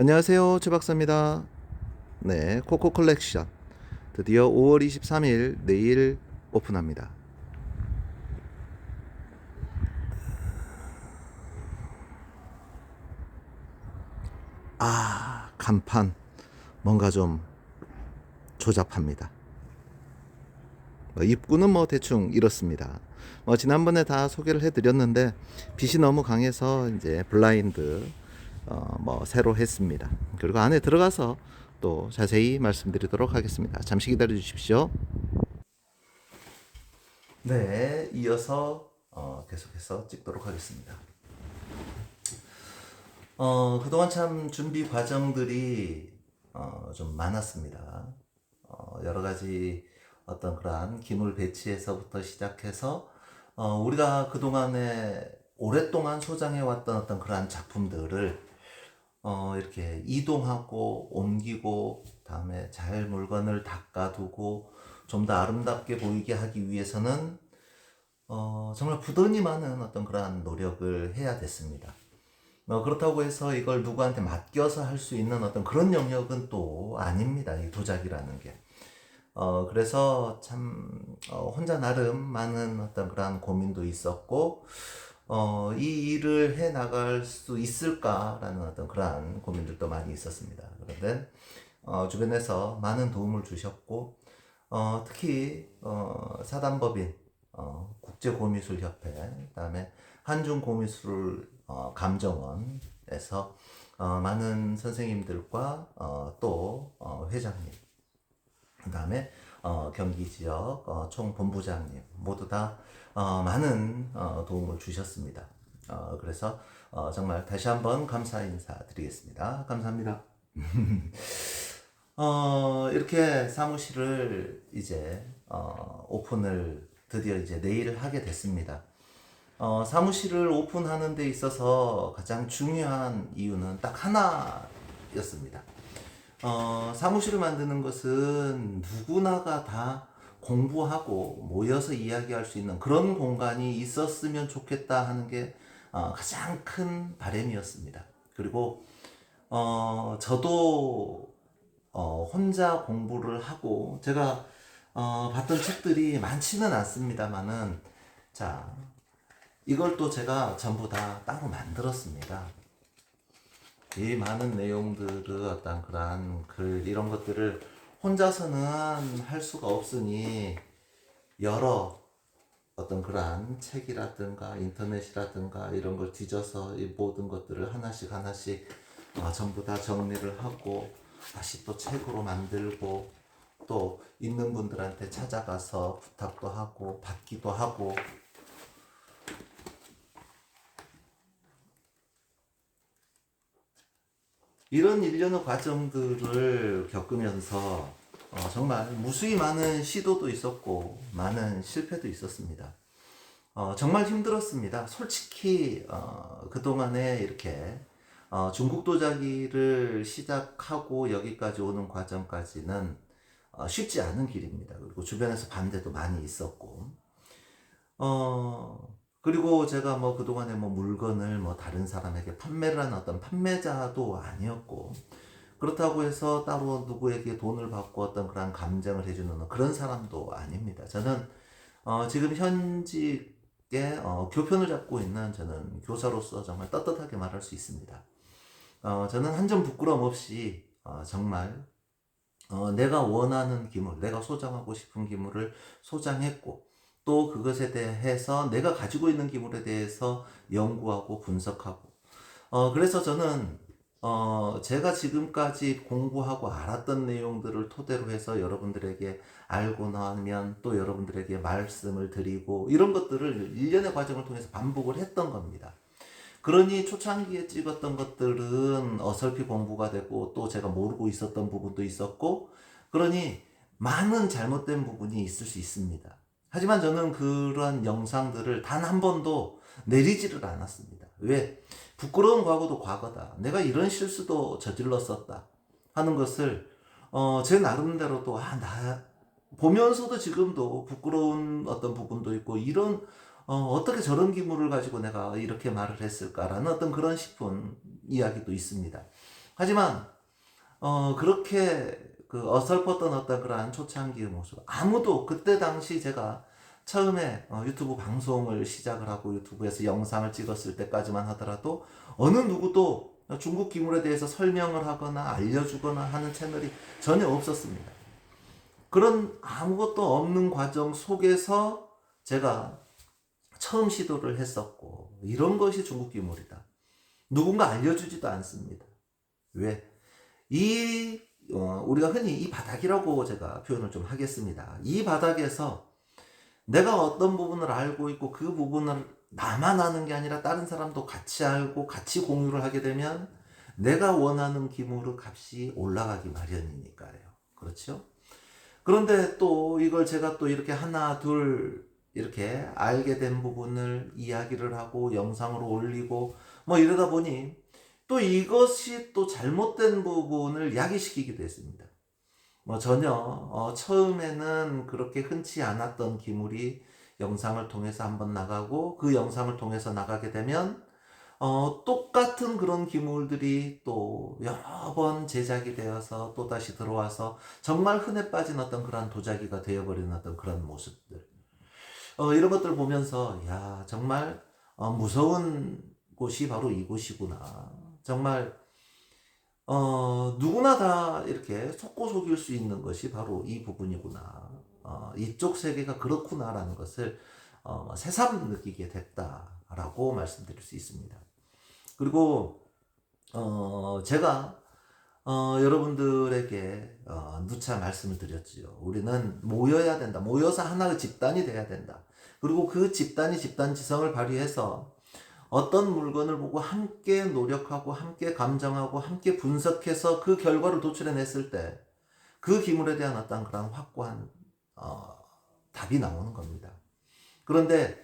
안녕하세요, 최 박사입니다. 네, 코코 컬렉션 드디어 5월 23일 내일 오픈합니다. 간판 뭔가 좀 조잡합니다. 입구는 대충 이렇습니다. 지난번에 다 소개를 해드렸는데 빛이 너무 강해서 이제 블라인드 새로 했습니다. 그리고 안에 들어가서 또 자세히 말씀드리도록 하겠습니다. 잠시 기다려 주십시오. 네, 이어서 계속해서 찍도록 하겠습니다. 그동안 참 준비 과정들이 좀 많았습니다. 여러 가지 어떤 그러한 기물 배치에서부터 시작해서 우리가 그동안에 오랫동안 소장해왔던 어떤 그러한 작품들을 이렇게 이동하고 옮기고 다음에 잘 물건을 닦아두고 좀 더 아름답게 보이게 하기 위해서는 정말 부단히 많은 어떤 그러한 노력을 해야 됐습니다. 그렇다고 해서 이걸 누구한테 맡겨서 할 수 있는 어떤 그런 영역은 또 아닙니다. 이 도자기라는 게. 그래서 참, 혼자 나름 많은 어떤 그런 고민도 있었고, 이 일을 해 나갈 수 있을까라는 어떤 그런 고민들도 많이 있었습니다. 그런데, 주변에서 많은 도움을 주셨고, 특히, 사단법인, 국제고미술협회, 그 다음에 한중고미술 감정원에서 많은 선생님들과 회장님, 그 다음에 경기지역 총본부장님 모두 다 많은 도움을 주셨습니다. 그래서 정말 다시 한번 감사 인사드리겠습니다. 감사합니다. 이렇게 사무실을 이제 오픈을 드디어 이제 내일 하게 됐습니다. 사무실을 오픈하는 데 있어서 가장 중요한 이유는 딱 하나였습니다. 사무실을 만드는 것은 누구나가 다 공부하고 모여서 이야기할 수 있는 그런 공간이 있었으면 좋겠다 하는 게 가장 큰 바람이었습니다. 그리고 저도 혼자 공부를 하고 제가 봤던 책들이 많지는 않습니다만은 자 이걸 또 제가 전부 다 따로 만들었습니다. 이 많은 내용들의 어떤 그러한 글 이런 것들을 혼자서는 할 수가 없으니 여러 어떤 그러한 책이라든가 인터넷이라든가 이런 걸 뒤져서 이 모든 것들을 하나씩 하나씩 전부 다 정리를 하고 다시 또 책으로 만들고 또 있는 분들한테 찾아가서 부탁도 하고 받기도 하고 이런 일련의 과정들을 겪으면서 정말 무수히 많은 시도도 있었고 많은 실패도 있었습니다. 정말 힘들었습니다. 솔직히 그동안에 이렇게 중국 도자기를 시작하고 여기까지 오는 과정까지는 쉽지 않은 길입니다. 그리고 주변에서 반대도 많이 있었고 그리고 제가 그동안에 물건을 다른 사람에게 판매를 하는 어떤 판매자도 아니었고, 그렇다고 해서 따로 누구에게 돈을 받고 어떤 그런 감정을 해주는 그런 사람도 아닙니다. 저는, 지금 현직에, 교편을 잡고 있는 저는 교사로서 정말 떳떳하게 말할 수 있습니다. 저는 한 점 부끄럼 없이, 정말, 내가 원하는 기물, 내가 소장하고 싶은 기물을 소장했고, 또 그것에 대해서 내가 가지고 있는 기물에 대해서 연구하고 분석하고 그래서 저는 제가 지금까지 공부하고 알았던 내용들을 토대로 해서 여러분들에게 알고 나면 또 여러분들에게 말씀을 드리고 이런 것들을 일련의 과정을 통해서 반복을 했던 겁니다. 그러니 초창기에 찍었던 것들은 어설피 공부가 되고 또 제가 모르고 있었던 부분도 있었고 그러니 많은 잘못된 부분이 있을 수 있습니다. 하지만 저는 그러한 영상들을 단 한 번도 내리지를 않았습니다. 왜? 부끄러운 과거도 과거다. 내가 이런 실수도 저질렀었다. 하는 것을, 제 나름대로도, 나, 보면서도 지금도 부끄러운 어떤 부분도 있고, 어떻게 저런 기물을 가지고 내가 이렇게 말을 했을까라는 어떤 그런 싶은 이야기도 있습니다. 하지만 그렇게 그 어설펐던 어떤 그러한 초창기의 모습, 아무도 그때 당시 제가 처음에 유튜브 방송을 시작을 하고 유튜브에서 영상을 찍었을 때까지만 하더라도 어느 누구도 중국 기물에 대해서 설명을 하거나 알려주거나 하는 채널이 전혀 없었습니다. 그런 아무것도 없는 과정 속에서 제가 처음 시도를 했었고, 이런 것이 중국 기물이다. 누군가 알려주지도 않습니다. 왜? 우리가 흔히 이 바닥이라고 제가 표현을 좀 하겠습니다. 이 바닥에서 내가 어떤 부분을 알고 있고 그 부분을 나만 아는 게 아니라 다른 사람도 같이 알고 같이 공유를 하게 되면 내가 원하는 기물의 값이 올라가기 마련이니까요. 그렇죠? 그런데 또 이걸 제가 또 이렇게 하나 둘 이렇게 알게 된 부분을 이야기를 하고 영상으로 올리고 뭐 이러다 보니 또 이것이 또 잘못된 부분을 야기시키기도 했습니다. 뭐 전혀 처음에는 그렇게 흔치 않았던 기물이 영상을 통해서 한번 나가고, 그 영상을 통해서 나가게 되면 똑같은 그런 기물들이 또 여러 번 제작이 되어서 또 다시 들어와서 정말 흔해 빠진 어떤 그런 도자기가 되어버리는 어떤 그런 모습들, 이런 것들 보면서 야, 정말 무서운 곳이 바로 이곳이구나. 정말 누구나 다 이렇게 속고 속일 수 있는 것이 바로 이 부분이구나. 이쪽 세계가 그렇구나라는 것을 새삼 느끼게 됐다라고 말씀드릴 수 있습니다. 그리고 제가 여러분들에게 누차 말씀을 드렸지요. 우리는 모여야 된다. 모여서 하나의 집단이 돼야 된다. 그리고 그 집단이 집단지성을 발휘해서 어떤 물건을 보고 함께 노력하고 함께 감정하고 함께 분석해서 그 결과를 도출해냈을 때 그 기물에 대한 어떤 그런 확고한 답이 나오는 겁니다. 그런데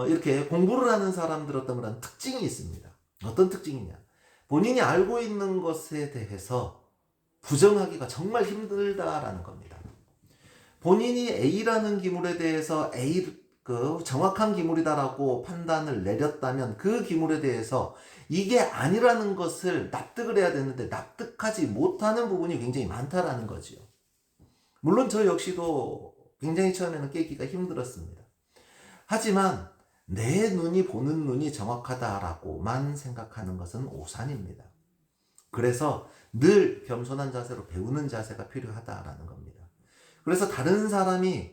이렇게 공부를 하는 사람들 어떤 그런 특징이 있습니다. 어떤 특징이냐? 본인이 알고 있는 것에 대해서 부정하기가 정말 힘들다라는 겁니다. 본인이 A라는 기물에 대해서 그 정확한 기물이다라고 판단을 내렸다면 그 기물에 대해서 이게 아니라는 것을 납득을 해야 되는데 납득하지 못하는 부분이 굉장히 많다라는 거죠. 물론 저 역시도 굉장히 처음에는 깨기가 힘들었습니다. 하지만 내 눈이 보는 눈이 정확하다라고만 생각하는 것은 오산입니다. 그래서 늘 겸손한 자세로 배우는 자세가 필요하다라는 겁니다. 그래서 다른 사람이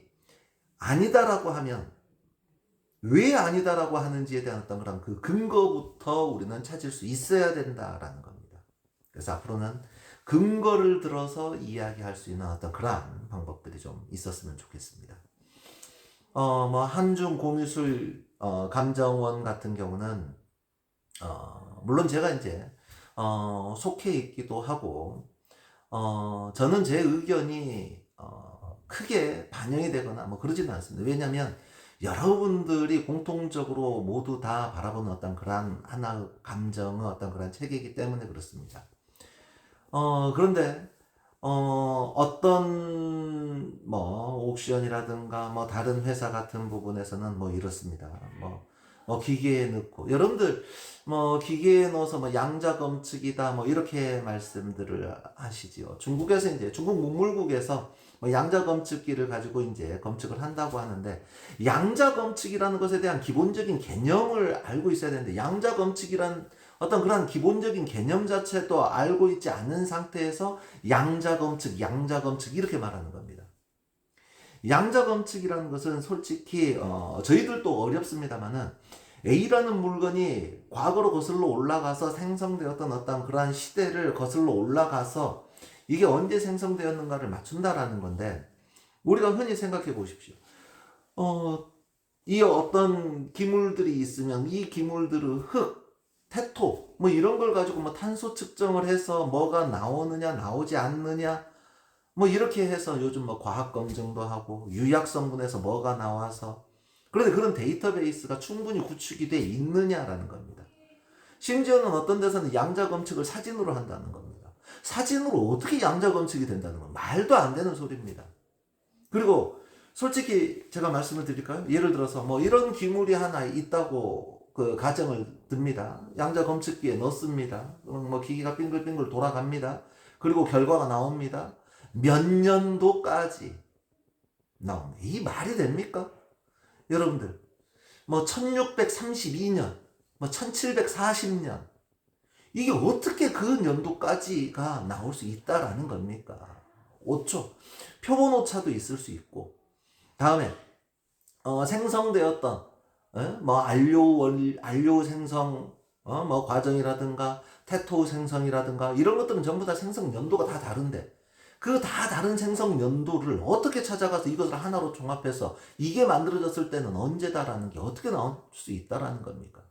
아니다라고 하면 왜 아니다라고 하는지에 대한 어떤 그런 그 근거부터 우리는 찾을 수 있어야 된다라는 겁니다. 그래서 앞으로는 근거를 들어서 이야기할 수 있는 어떤 그러한 방법들이 좀 있었으면 좋겠습니다. 뭐 한중 공유술 감정원 같은 경우는 물론 제가 이제 속해 있기도 하고 저는 제 의견이 크게 반영이 되거나 뭐 그러지는 않습니다. 왜냐하면 여러분들이 공통적으로 모두 다 바라보는 어떤 그러한 하나의 감정의 어떤 그러한 체계이기 때문에 그렇습니다. 그런데 어떤 뭐 옥션이라든가 뭐 다른 회사 같은 부분에서는 뭐 이렇습니다. 뭐 기계에 넣고 여러분들 뭐 기계에 넣어서 뭐 양자 검측이다 뭐 이렇게 말씀들을 하시지요. 중국에서 이제 중국 문물국에서 뭐 양자 검측기를 가지고 이제 검측을 한다고 하는데, 양자 검측이라는 것에 대한 기본적인 개념을 알고 있어야 되는데 양자 검측이란 어떤 그런 기본적인 개념 자체도 알고 있지 않은 상태에서 양자 검측 이렇게 말하는 겁니다. 양자 검측이라는 것은 솔직히 저희들도 어렵습니다만은 A라는 물건이 과거로 거슬러 올라가서 생성되었던 어떤 그러한 시대를 거슬러 올라가서 이게 언제 생성되었는가를 맞춘다라는 건데, 우리가 흔히 생각해 보십시오. 이 어떤 기물들이 있으면 이 기물들의 흙, 태토 뭐 이런 걸 가지고 뭐 탄소 측정을 해서 뭐가 나오느냐 나오지 않느냐 뭐 이렇게 해서 요즘 뭐 과학 검증도 하고 유약 성분에서 뭐가 나와서, 그런데 그런 데이터베이스가 충분히 구축이 돼 있느냐라는 겁니다. 심지어는 어떤 데서는 양자 검측을 사진으로 한다는 겁니다. 사진으로 어떻게 양자 검측이 된다는 건 말도 안 되는 소리입니다. 그리고 솔직히 제가 말씀을 드릴까요? 예를 들어서 뭐 이런 기물이 하나 있다고 그 가정을 듭니다. 양자 검측기에 넣습니다. 그럼 뭐 기계가 빙글빙글 돌아갑니다. 그리고 결과가 나옵니다. 몇 년도까지 나옵니다. 이 말이 됩니까? 여러분들, 뭐 1632년, 뭐 1740년, 이게 어떻게 그 연도까지가 나올 수 있다라는 겁니까? 오초. 표본 오차도 있을 수 있고, 다음에 생성되었던 뭐 안료 생성 뭐 과정이라든가 테토 생성이라든가 이런 것들은 전부 다 생성 연도가 다 다른데, 그 다 다른 생성 연도를 어떻게 찾아가서 이것을 하나로 종합해서 이게 만들어졌을 때는 언제다라는 게 어떻게 나올 수 있다라는 겁니까?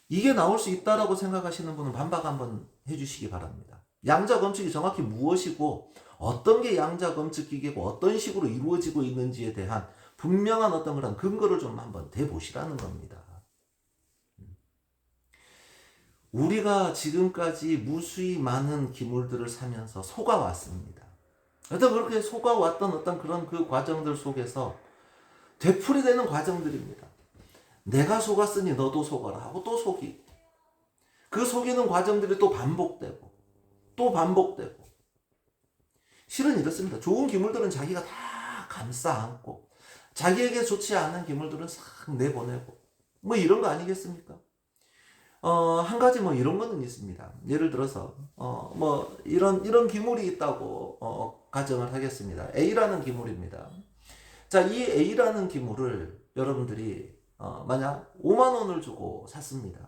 이게 나올 수 있다라고 생각하시는 분은 반박 한번 해주시기 바랍니다. 양자 검측이 정확히 무엇이고 어떤 게 양자 검측 기계고 어떤 식으로 이루어지고 있는지에 대한 분명한 어떤 그런 근거를 좀 한번 대보시라는 겁니다. 우리가 지금까지 무수히 많은 기물들을 사면서 속아왔습니다. 어떤 그렇게 속아왔던 어떤 그런 그 과정들 속에서 되풀이되는 과정들입니다. 내가 속았으니 너도 속아라 하고 또 속이고, 그 속이는 과정들이 또 반복되고 또 반복되고. 실은 이렇습니다. 좋은 기물들은 자기가 다 감싸 안고 자기에게 좋지 않은 기물들은 싹 내보내고 뭐 이런 거 아니겠습니까? 한 가지 뭐 이런 거는 있습니다. 예를 들어서 뭐 이런 기물이 있다고 가정을 하겠습니다. A라는 기물입니다. 자, 이 A라는 기물을 여러분들이 만약 5만 원을 주고 샀습니다.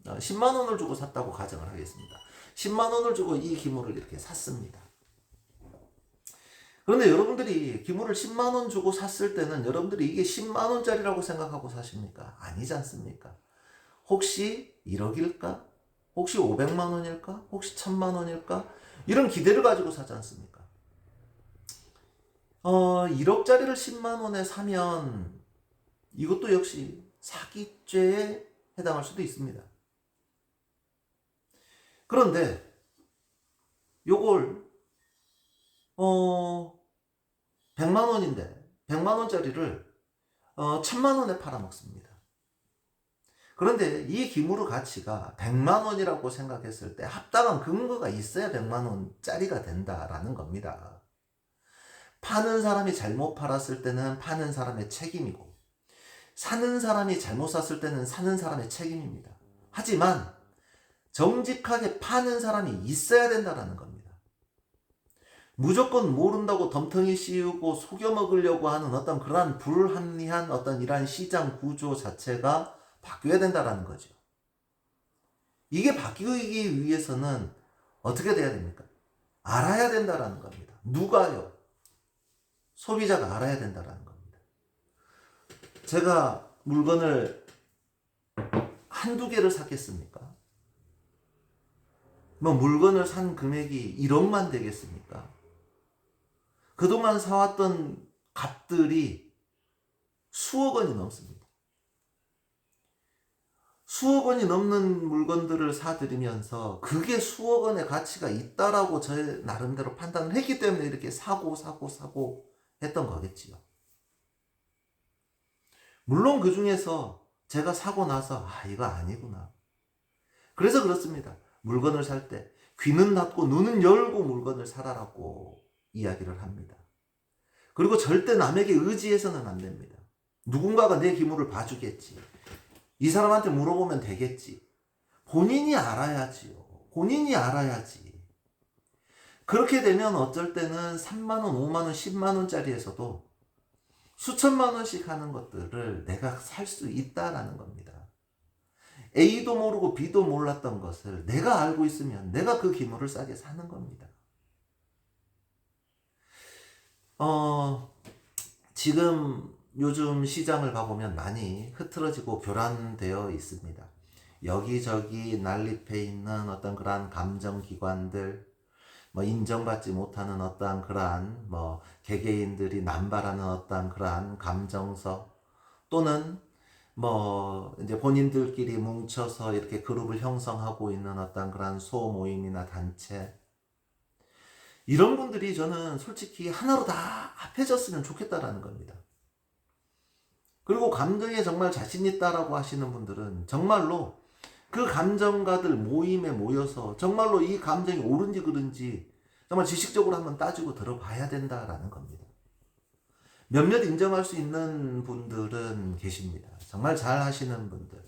10만 원을 주고 샀다고 가정을 하겠습니다. 10만 원을 주고 이 기물을 이렇게 샀습니다. 그런데 여러분들이 기물을 10만 원 주고 샀을 때는 여러분들이 이게 10만 원짜리라고 생각하고 사십니까? 아니지 않습니까? 혹시 1억일까? 혹시 500만 원일까? 혹시 1000만 원일까? 이런 기대를 가지고 사지 않습니까? 1억짜리를 10만 원에 사면 이것도 역시 사기죄에 해당할 수도 있습니다. 그런데 요걸 100만 원인데 100만 원짜리를 1000만 원에 팔아먹습니다. 그런데 이 기물의 가치가 100만 원이라고 생각했을 때 합당한 근거가 있어야 100만 원짜리가 된다라는 겁니다. 파는 사람이 잘못 팔았을 때는 파는 사람의 책임이고, 사는 사람이 잘못 샀을 때는 사는 사람의 책임입니다. 하지만 정직하게 파는 사람이 있어야 된다는 겁니다. 무조건 모른다고 덤텅이 씌우고 속여 먹으려고 하는 어떤 그러한 불합리한 어떤 이러한 시장 구조 자체가 바뀌어야 된다는 거죠. 이게 바뀌기 위해서는 어떻게 돼야 됩니까? 알아야 된다는 겁니다. 누가요? 소비자가 알아야 된다는 겁니다. 제가 물건을 한두 개를 샀겠습니까? 뭐 물건을 산 금액이 1억만 되겠습니까? 그동안 사왔던 값들이 수억 원이 넘습니다. 수억 원이 넘는 물건들을 사들이면서 그게 수억 원의 가치가 있다라고 저 나름대로 판단을 했기 때문에 이렇게 사고 했던 거겠지요. 물론 그 중에서 제가 사고 나서 이거 아니구나. 그래서 그렇습니다. 물건을 살 때 귀는 닫고 눈은 열고 물건을 사라라고 이야기를 합니다. 그리고 절대 남에게 의지해서는 안 됩니다. 누군가가 내 기물을 봐주겠지. 이 사람한테 물어보면 되겠지. 본인이 알아야지요. 본인이 알아야지. 그렇게 되면 어쩔 때는 3만 원, 5만 원, 10만 원짜리에서도 수천만 원씩 하는 것들을 내가 살 수 있다라는 겁니다. A도 모르고 B도 몰랐던 것을 내가 알고 있으면 내가 그 기물을 싸게 사는 겁니다. 지금 요즘 시장을 가보면 많이 흐트러지고 교란되어 있습니다. 여기저기 난립해 있는 어떤 그러한 감정기관들, 뭐 인정받지 못하는 어떠한 그러한 뭐 개개인들이 남발하는 어떠한 그러한 감정서, 또는 뭐 이제 본인들끼리 뭉쳐서 이렇게 그룹을 형성하고 있는 어떤 그러한 소모임이나 단체, 이런 분들이 저는 솔직히 하나로 다 합해졌으면 좋겠다라는 겁니다. 그리고 감정에 정말 자신 있다라고 하시는 분들은 정말로 그 감정가들 모임에 모여서 정말로 이 감정이 옳은지 그른지 정말 지식적으로 한번 따지고 들어봐야 된다라는 겁니다. 몇몇 인정할 수 있는 분들은 계십니다. 정말 잘 하시는 분들.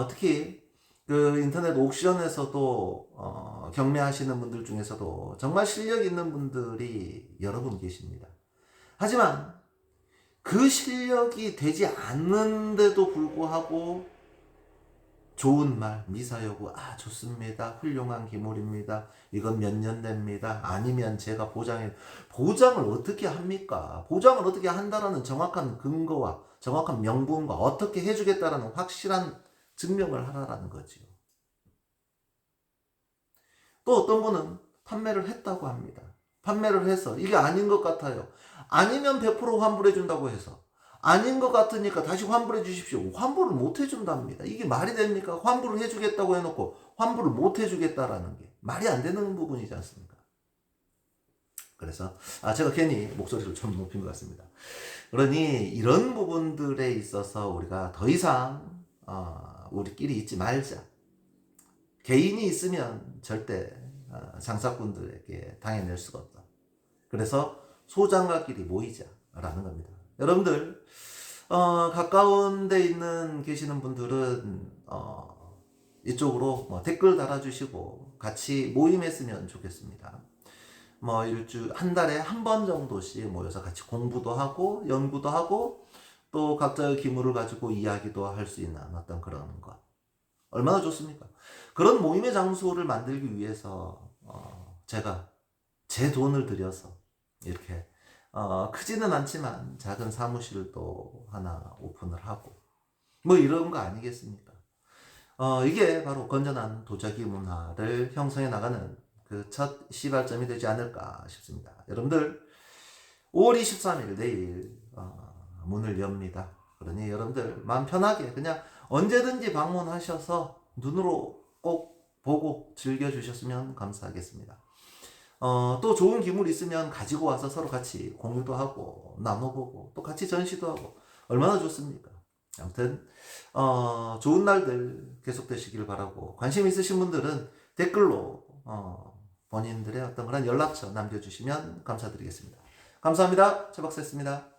특히 그 인터넷 옥션에서도 경매하시는 분들 중에서도 정말 실력 있는 분들이 여러 분 계십니다. 하지만 그 실력이 되지 않는데도 불구하고 좋은 말, 미사여구, 좋습니다. 훌륭한 기물입니다. 이건 몇 년 됩니다. 아니면 제가 보장을 어떻게 합니까? 보장을 어떻게 한다라는 정확한 근거와 정확한 명분과 어떻게 해주겠다라는 확실한 증명을 하라라는 거지요. 또 어떤 분은 판매를 했다고 합니다. 판매를 해서 이게 아닌 것 같아요. 아니면 100% 환불해 준다고 해서 아닌 것 같으니까 다시 환불해 주십시오. 환불을 못 해준답니다. 이게 말이 됩니까? 환불을 해주겠다고 해놓고 환불을 못 해주겠다라는 게 말이 안 되는 부분이지 않습니까? 그래서 제가 괜히 목소리를 좀 높인 것 같습니다. 그러니 이런 부분들에 있어서 우리가 더 이상 우리끼리 있지 말자. 개인이 있으면 절대 장사꾼들에게 당해낼 수가 없다. 그래서 소장가끼리 모이자라는 겁니다. 여러분들 가까운 데 계시는 분들은 이쪽으로 댓글 달아주시고 같이 모임했으면 좋겠습니다. 한 달에 한 번 정도씩 모여서 같이 공부도 하고 연구도 하고 또 각자의 기물을 가지고 이야기도 할 수 있는 어떤 그런 것. 얼마나 좋습니까? 그런 모임의 장소를 만들기 위해서 제가 제 돈을 들여서 이렇게 크지는 않지만 작은 사무실도 하나 오픈을 하고 이런 거 아니겠습니까? 이게 바로 건전한 도자기 문화를 형성해 나가는 그 첫 시발점이 되지 않을까 싶습니다. 여러분들 5월 23일 내일 문을 엽니다. 그러니 여러분들 마음 편하게 그냥 언제든지 방문하셔서 눈으로 꼭 보고 즐겨주셨으면 감사하겠습니다. 또 좋은 기물 있으면 가지고 와서 서로 같이 공유도 하고 나눠보고 또 같이 전시도 하고 얼마나 좋습니까? 아무튼 좋은 날들 계속되시길 바라고 관심 있으신 분들은 댓글로 본인들의 어떤 그런 연락처 남겨주시면 감사드리겠습니다. 감사합니다. 최 박사였습니다.